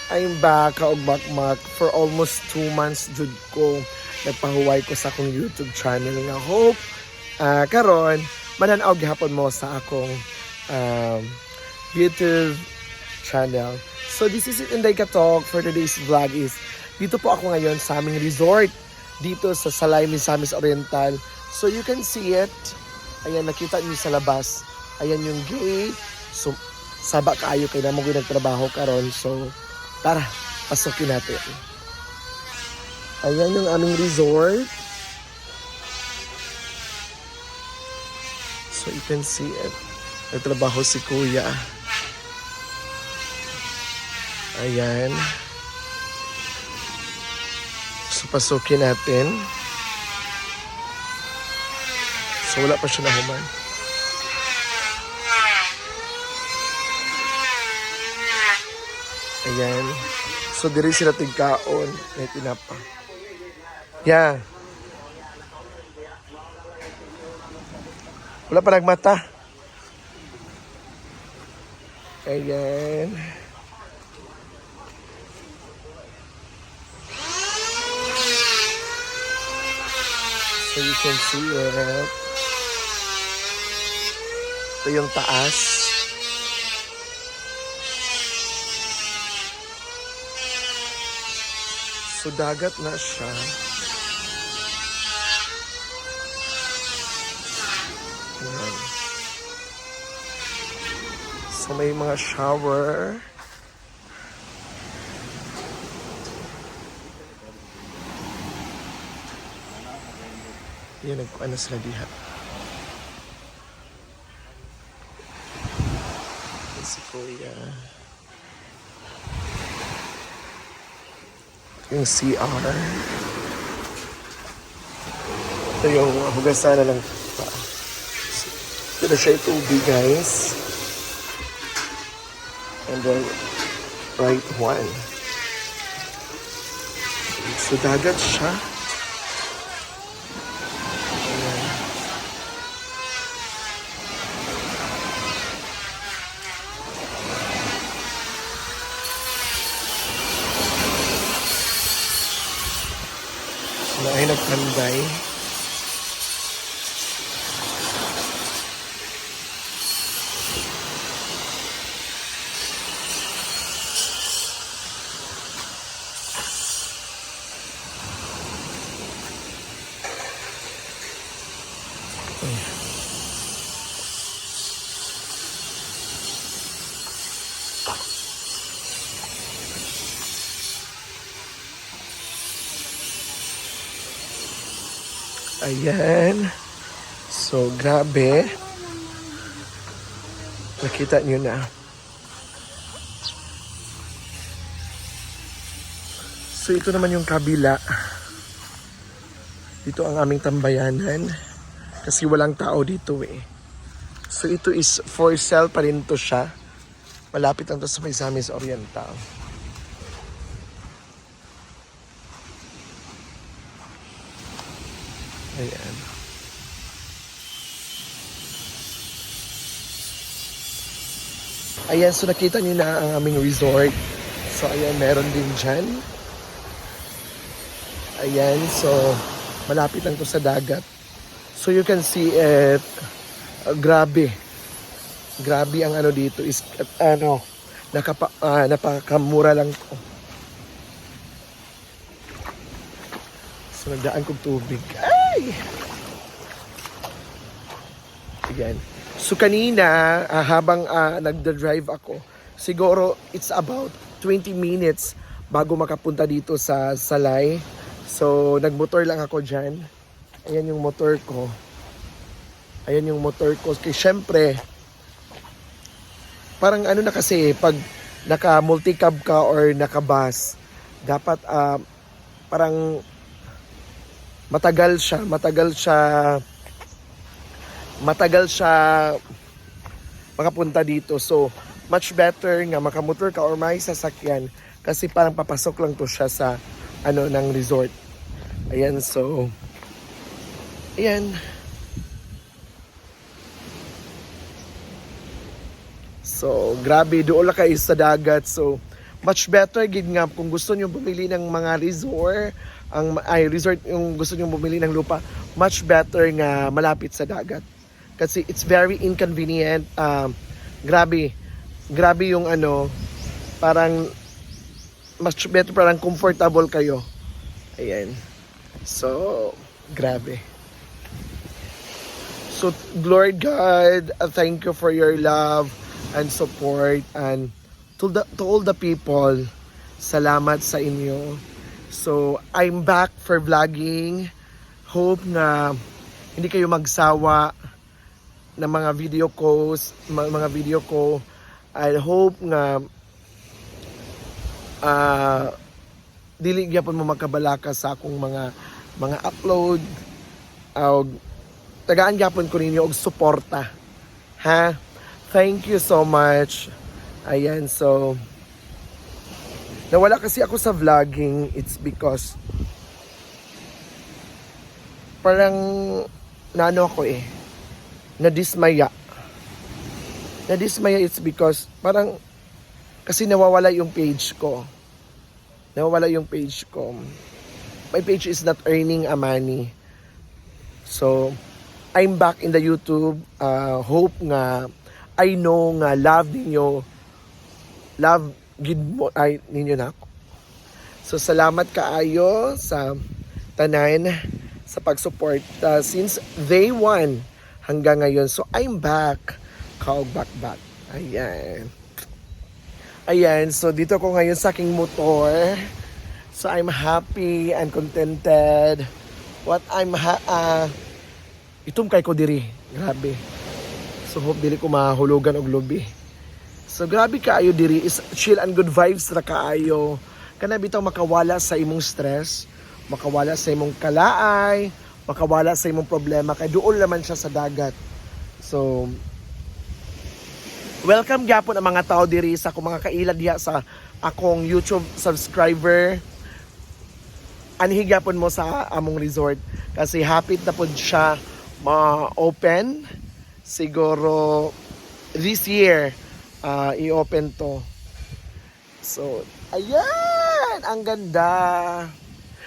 I'm back kaugmak for almost 2 months jud ko nagpahuway ko sa akong YouTube channel nga hope karon mananaw gihapon mo sa akong um, YouTube channel. So this is it Inday Ka Talk for today's vlog is dito po ako ngayon sa aming resort dito sa Salay, Misamis Oriental. So you can see it. Ayan, nakita niyo sa labas. Ayan yung gate. So saba kaayo kay namo nagtrabaho karon. So tara, pasukin natin. Ayan yung aming resort. So you can see it. Nagtrabaho si Kuya. Ayan. So pasukin natin. So wala pa siya nahuman. Ayan. So diri sila tigkaon. May tinapa. Yeah. Wala pa nagmata. Ayan. So you can see it. Ito yung taas. So dagat na siya. Ayan. So may mga shower. Yan, nagkuhan na sila diha. Yan si Kuya. Yung CR. Ito yung hugasan na lang pa. Ito na siya yung tubig, guys. And then, right one. So, dagat siya. Na ay nagpanday. Ayan. So, grabe. Nakita nyo na. So, ito naman yung kabila. Dito ang aming tambayanan. Kasi walang tao dito eh. So, ito is for sale pa rin to siya. Malapit lang to sa Misamis Oriental. Ayan. Ayan, so nakita nyo na ang aming resort. So, ayan, meron din dyan. Ayan, so, malapit lang to sa dagat. So, you can see it. Grabe. Grabe ang ano dito is, napakamura lang to. So, nagdaan kong tubig. Ay! Ayan. So, kanina, habang nagda-drive ako, siguro it's about 20 minutes bago makapunta dito sa Salay. So, nagmotor lang ako dyan. Ayan yung motor ko. Ayan yung motor ko. Kasi syempre, parang ano na kasi, pag naka-multicab ka or naka-bus, dapat parang matagal siya makapunta dito. So, much better nga makamotor ka or may sasakyan kasi parang papasok lang to siya sa ng resort. Ayan, so ayan. So, grabe, doon lang kayo sa dagat. So, much better gid nga kung gusto niyo bumili ng mga resort yung gusto niyo bumili ng lupa, much better nga malapit sa dagat. Kasi it's very inconvenient. Grabe yung ano, parang much better, parang comfortable kayo. Ayan. So, grabe. So, Lord God, thank you for your love and support, and to all the people, salamat sa inyo. So, I'm back for vlogging. Hope na hindi kayo magsawa ng mga video ko. I hope nga dili gyapon mo magkabalaka sa akong mga upload. Tagaan gyapon ko ninyo og suporta. Ha? Thank you so much. Ayan, so nawala kasi ako sa vlogging. It's because parang naano ako nadismaya. It's because parang kasi nawawala yung page ko. My page is not earning a money. So, I'm back in the YouTube. Hope nga, I know nga love ninyo na ako. So, salamat kaayo sa tanan sa pag-support since day 1 hanggang ngayon. So, I'm back. Back. Ayan, so dito ko ngayon sa aking motor. So, I'm happy and contented. Itum kay ko diri. Grabe. So, hope dili ko mahulugan og lubi. So, grabe kaayo diri. Is chill and good vibes ra kaayo. Kana bitaw makawala sa imong stress, makawala sa imong kalaay, makawala sa imong problema kay duol naman siya sa dagat. So, welcome gyapon ang mga tao diri sa akong mga kailad diha sa akong YouTube subscriber. Anhi gyapon mo sa among resort kasi hapit na pud siya ma-open. Siguro this year i-open to. So, ayan! Ang ganda!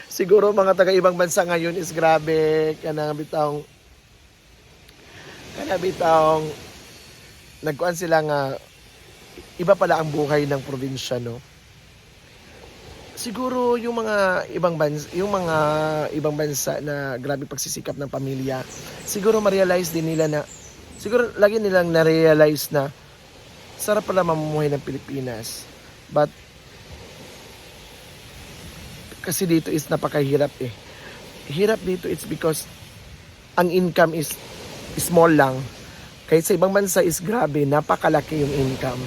Siguro mga taga-ibang bansa ngayon is grabe. Kanang bitang nagkuan sila nga iba pala ang buhay ng probinsya, no? Siguro yung mga ibang bansa na grabe pagsisikap ng pamilya, siguro ma-realize din nila na siguro lagi nilang na-realize na sarap pala mamumuhay ng Pilipinas. But kasi dito is napakahirap Hirap dito, it's because ang income is small lang. Kahit sa ibang bansa is grabe, napakalaki yung income.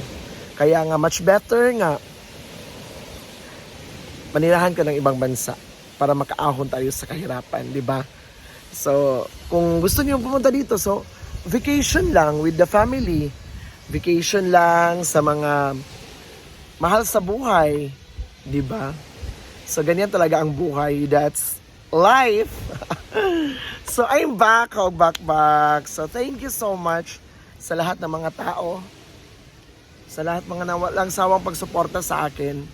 Kaya nga much better nga manirahan ka ng ibang bansa para makaahon tayo sa kahirapan, di ba? So, kung gusto niyo pumunta dito, so vacation lang with the family. Vacation lang sa mga mahal sa buhay, di ba? So, ganyan talaga ang buhay. That's life. So, I'm back. So, thank you so much sa lahat ng mga tao. Sa lahat mga walang sawang pagsuporta sa akin.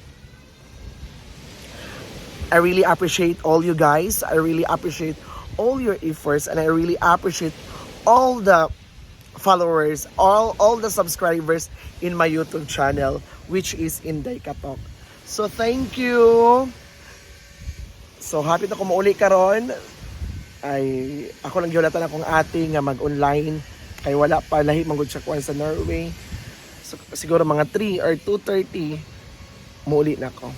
I really appreciate all you guys. I really appreciate all your efforts. And I really appreciate all the followers, all the subscribers in my YouTube channel, which is Inday Katok. So, thank you. So, happy na kumuuli karon. Ay, ako lang giulatan akong ate nga mag-online. Kay wala pa lahi manggod siya kuan sa Norway. So, siguro mga 3 or 2:30 muuli na ako.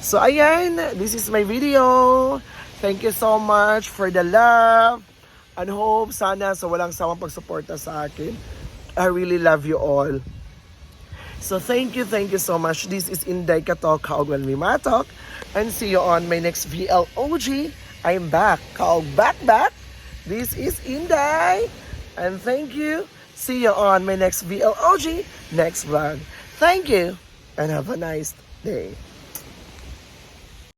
So, ayan. This is my video. Thank you so much for the love. And hope sana sa walang sawang pagsuporta sa akin. I really love you all. So, thank you so much. This is Inday Katok, Kaogwan Mimatok. And see you on my next VLOG. I'm back. Kaog back. This is Inday. And thank you. See you on my next VLOG, next vlog. Thank you. And have a nice day.